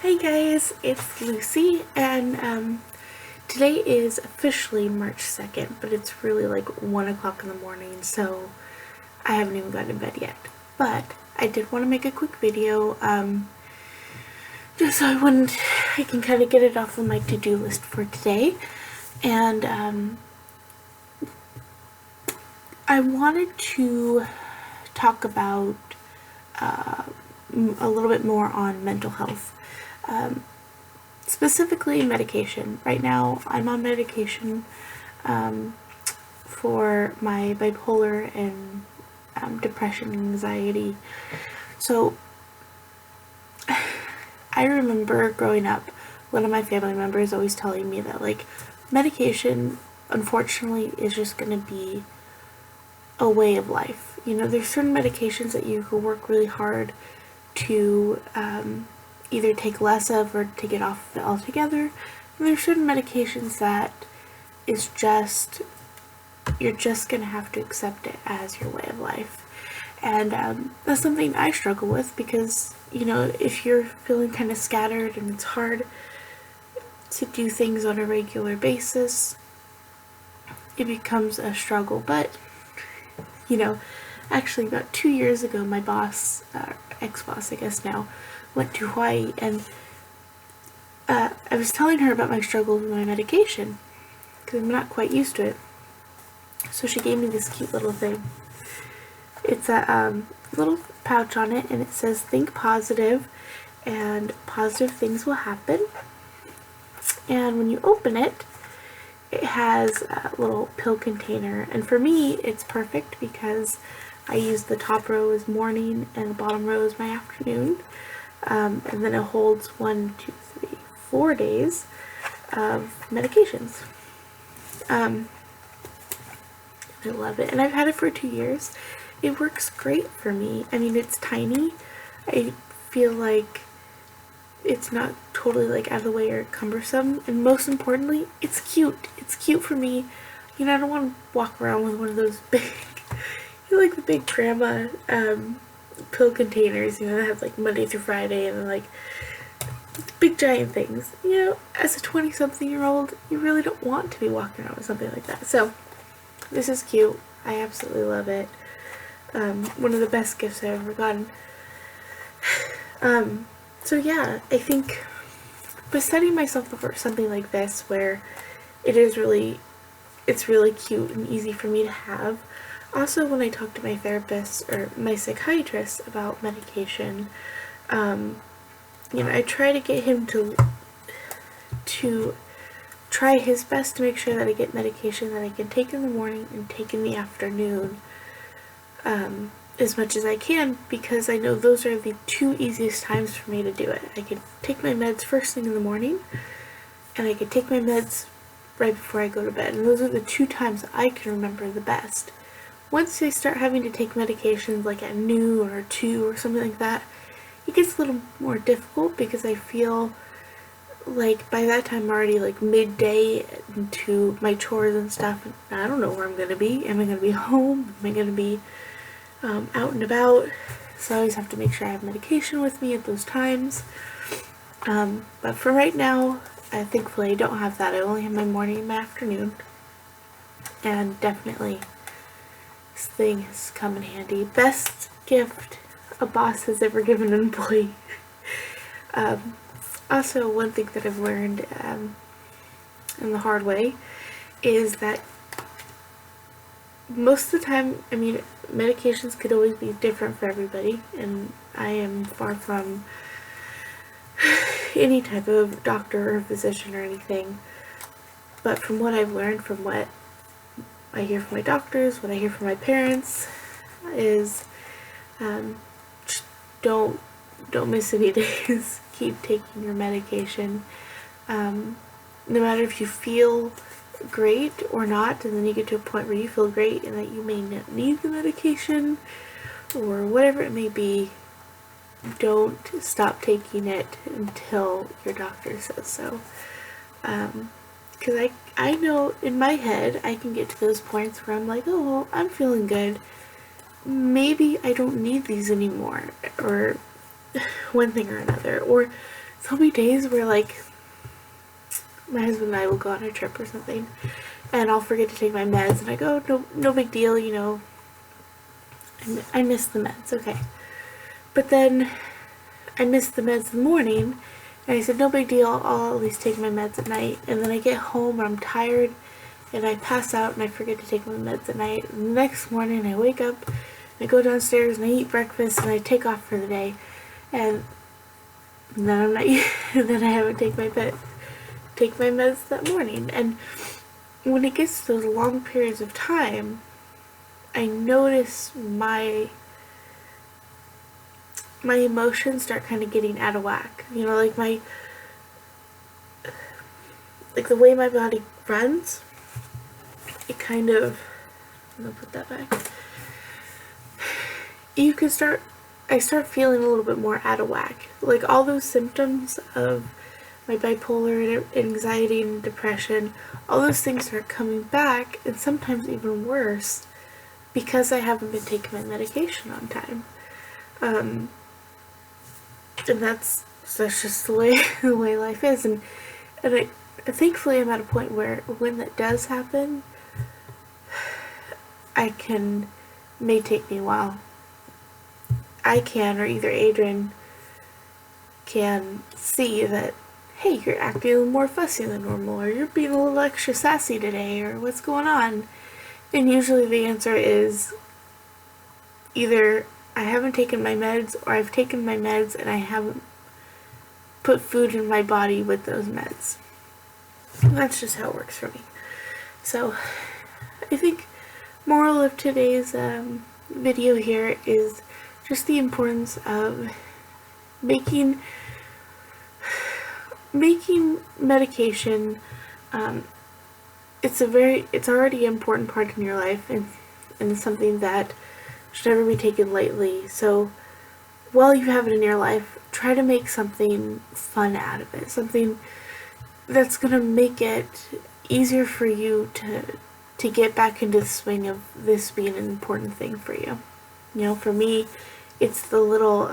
Hey guys, it's Lucy, and today is officially March 2nd, but it's really like 1 o'clock in the morning, so I haven't even gotten to bed yet. But I did want to make a quick video, just so I can kind of get it off of my to-do list for today, and I wanted to talk about a little bit more on mental health. Specifically medication. Right now I'm on medication for my bipolar and depression and anxiety. So I remember growing up, one of my family members always telling me that like medication unfortunately is just going to be a way of life. You know, there's certain medications that you can work really hard to either take less of or to get off of it altogether. And there's certain medications that is just, you're just gonna have to accept it as your way of life. And that's something I struggle with because, you know, if you're feeling kind of scattered and it's hard to do things on a regular basis, it becomes a struggle. But, you know, actually about 2 years ago, my boss, ex-boss I guess now, went to Hawaii, and I was telling her about my struggles with my medication because I'm not quite used to it. So she gave me this cute little thing. It's a little pouch on it, and it says think positive and positive things will happen. And when you open it, it has a little pill container, and for me it's perfect because I use the top row as morning and the bottom row as my afternoon. And then it holds 4 days of medications. I love it, and I've had it for 2 years. It works great for me. I mean, it's tiny. I feel like it's not totally like out of the way or cumbersome, and most importantly, it's cute. It's cute for me. You know, I don't want to walk around with one of those big, you know, like the big grandma pill containers, you know, that have like Monday through Friday and like big giant things. You know, as a 20-something-year-old, you really don't want to be walking around with something like that. So this is cute. I absolutely love it. One of the best gifts I've ever gotten. So yeah, I think by setting myself up for something like this where it's really cute and easy for me to have. Also, when I talk to my therapist or my psychiatrist about medication, you know, I try to get him to try his best to make sure that I get medication that I can take in the morning and take in the afternoon as much as I can, because I know those are the two easiest times for me to do it. I can take my meds first thing in the morning, and I can take my meds right before I go to bed, and those are the two times I can remember the best. Once I start having to take medications like at noon or 2 or something like that, it gets a little more difficult because I feel like by that time I'm already like midday into my chores and stuff, and I don't know where I'm going to be. Am I going to be home? Am I going to be out and about? So I always have to make sure I have medication with me at those times. But for right now, thankfully I don't have that. I only have my morning and my afternoon, and definitely this thing has come in handy. Best gift a boss has ever given an employee. Also, one thing that I've learned in the hard way is that most of the time, I mean, medications could always be different for everybody, and I am far from any type of doctor or physician or anything, but from what I've learned, from what I hear from my doctors, what I hear from my parents, is don't miss any days. Keep taking your medication. No matter if you feel great or not, and then you get to a point where you feel great and that you may not need the medication or whatever it may be, don't stop taking it until your doctor says so. Because I know in my head I can get to those points where I'm like, oh, well, I'm feeling good. Maybe I don't need these anymore, or one thing or another. Or there'll be days where, like, my husband and I will go on a trip or something, and I'll forget to take my meds, and I go, no big deal, you know, I miss the meds, okay. But then I missed the meds in the morning, and I said, no big deal, I'll at least take my meds at night. And then I get home and I'm tired, and I pass out and I forget to take my meds at night. And the next morning I wake up, and I go downstairs and I eat breakfast and I take off for the day, and then I'm not, then I haven't take my meds that morning. And when it gets to those long periods of time, I notice my emotions start kind of getting out of whack. You know, like the way my body runs, it kind of, I'm gonna put that back. I start feeling a little bit more out of whack. Like, all those symptoms of my bipolar and anxiety and depression, all those things start coming back, and sometimes even worse, because I haven't been taking my medication on time. And that's just the way life is. And thankfully I'm at a point where when that does happen, may take me a while. I can, or either Adrian can, see that, hey, you're acting a little more fussy than normal, or you're being a little extra sassy today, or what's going on? And usually the answer is either I haven't taken my meds, or I've taken my meds and I haven't put food in my body with those meds. And that's just how it works for me. So I think moral of today's video here is just the importance of making medication, it's already an important part in your life, and it's something that should never be taken lightly. So while you have it in your life, try to make something fun out of it, something that's gonna make it easier for you to get back into the swing of this being an important thing for you. You know, for me, it's the little,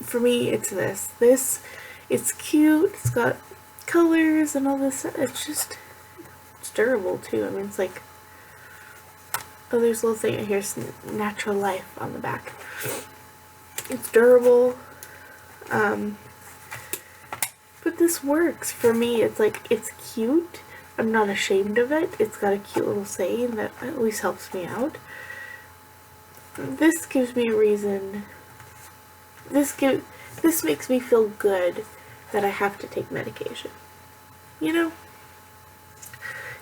for me, it's this, it's cute, it's got colors and all this, it's durable too. I mean, it's like, oh, there's a little thing here, Natural Life on the back. It's durable, but this works for me. It's like, it's cute, I'm not ashamed of it, it's got a cute little saying that always helps me out. This gives me a reason, this makes me feel good that I have to take medication. You know,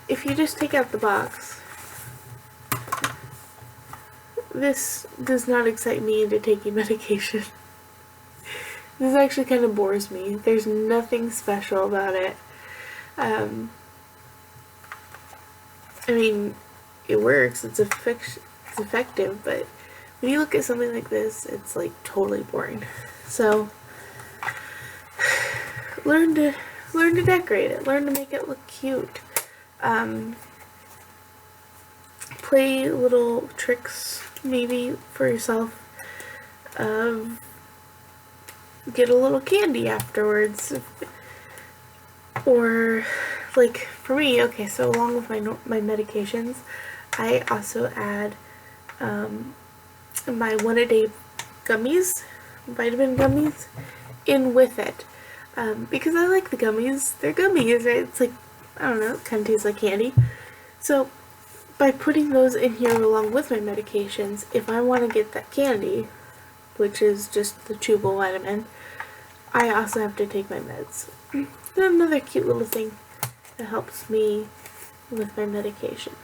if you just take out the box, this does not excite me into taking medication. This actually kind of bores me. There's nothing special about it. I mean, it works, it's effective, but when you look at something like this, it's like totally boring. So learn to decorate it, learn to make it look cute. Play little tricks maybe for yourself. Get a little candy afterwards, or like for me, okay, so along with my medications, I also add my one-a-day gummies, vitamin gummies, in with it, because I like the gummies. They're gummies, right? It's like, I don't know, it kind of tastes like candy. So by putting those in here along with my medications, if I want to get that candy, which is just the chewable vitamin, I also have to take my meds. Another cute little thing that helps me with my medication.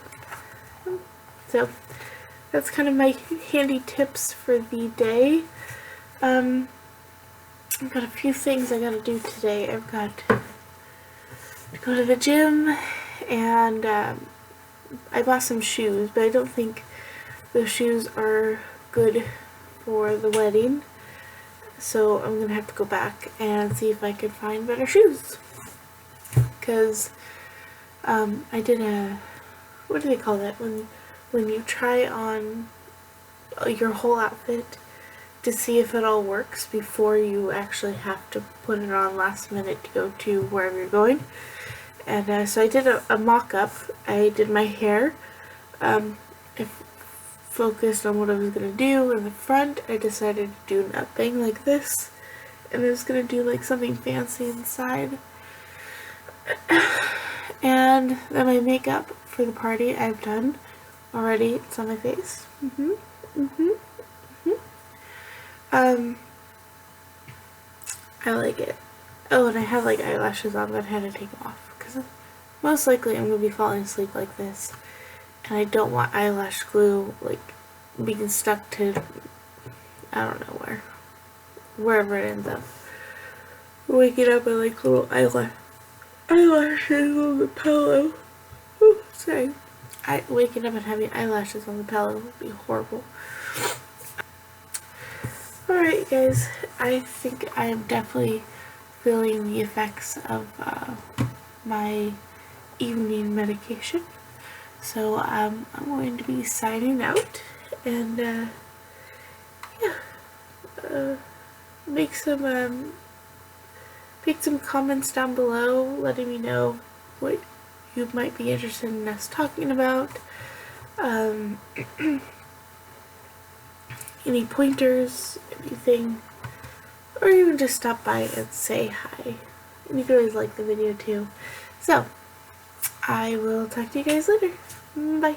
So that's kind of my handy tips for the day. I've got a few things I gotta do today. I've got to go to the gym, and I bought some shoes, but I don't think those shoes are good for the wedding. So I'm gonna have to go back and see if I can find better shoes. Because I did what do they call that? When you try on your whole outfit, to see if it all works before you actually have to put it on last minute to go to wherever you're going. And so I did a mock-up. I did my hair. I focused on what I was going to do in the front. I decided to do an up bang like this. And I was going to do like something fancy inside. And then my makeup for the party I've done already. It's on my face. I like it. Oh, and I have like eyelashes on that I had to take them off because most likely I'm going to be falling asleep like this. And I don't want eyelash glue like being stuck to, I don't know wherever it ends up. Waking up with like little eyelashes on the pillow. Ooh, sorry. Waking up and having eyelashes on the pillow would be horrible. Alright guys, I think I am definitely feeling the effects of my evening medication. So I'm going to be signing out and make some comments down below letting me know what you might be interested in us talking about. Any pointers, anything, or even just stop by and say hi. And you can always like the video too. So, I will talk to you guys later. Bye.